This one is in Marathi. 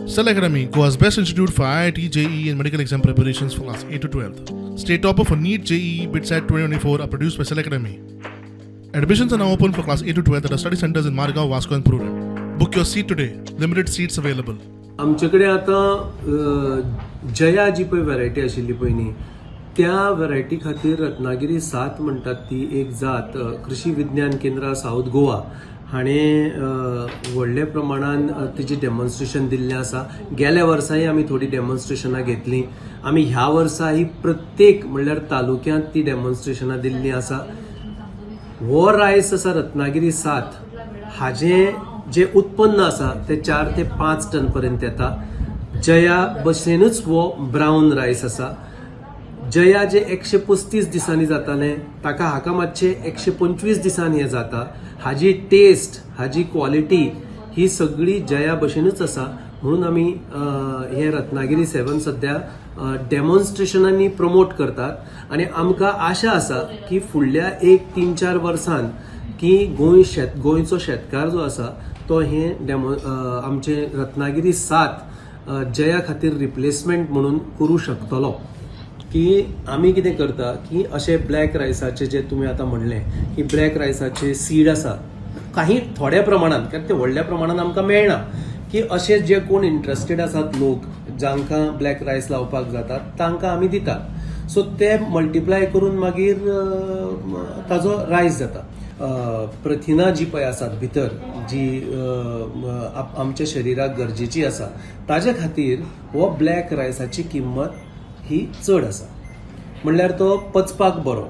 Cell Academy, Goa's best institute for IIT, JEE and medical exam preparations for class 8 to 12th. State topper for NEET, JEE, BITSAT 2024 are produced by Cell Academy. Admissions are now open for class 8 to 12th at our study centers in Margao, Vasco and Purun. Book your seat today. Limited seats available. आमच्याकडे आता जया जी पळय व्हरायटी आशिल्ली पळय त्या व्हरायटी खातीर रत्नागिरी 7 म्हणटात ती एक जात कृषी विज्ञान केंद्र साऊथ गोवा हाणें व्हडल्या प्रमाणान तिची डेमॉन्स्ट्रेशन दिल्लें आसा. गेल्या वर्साय आमी थोडी डेमॉन्स्ट्रेशनां घेतली. आमी ह्या वर्सा ही प्रत्येक म्हणल्यार तालुक्यांत ती डेमॉन्स्ट्रेशनां दिल्लीं आसा. हो रायस आसा रत्नागिरी 7 हाजें जे उत्पन्न आसा ते 4 ते 5 टन पर्यंत येता. जया भशेनूच हो ब्रावन रायस आसा. जया जे 135 दिसांनी जातालें ताका हाका मातशे 125 दिसांनी हे जाता. हाजी टेस्ट हाजी क्वॉलिटी ही सगळी जया भशेनूच आसा. म्हणून आमी हे रत्नागिरी 7 सध्या डेमॉन्स्ट्रेशनांनी प्रमोट करतात आनी आमकां आशा आसा की फुडल्या 1-3-4 वर्सांत की गोंयचो शेतकार जो आसा तो हे आमचे रत्नागिरी 7 जया खातीर रिप्लेसमेंट म्हणून करूं शकतलो. की आमी कितें करता की अशे ब्लॅक रायसाचे जे तुमी आतां म्हणलें की ब्लॅक रायसाचे सीड आसा काही थोड्या प्रमाणात कारण ते व्हडल्या प्रमाणात आमकां मेळना की अशे जे कोण इंट्रस्टेड आसात लोक जांकां ब्लॅक रायस लावपाक जातात तांकां आमी दितात. सो ते मल्टिप्लाय करून मागीर ताजो रायस जाता. प्रथिना जी पळय आसात भितर जी आमच्या शरिराक गरजेची आसा ताजे खातीर हो ब्लॅक रायसाची किंमत ही चड आसा. म्हणल्यार तो पचपाक बरो.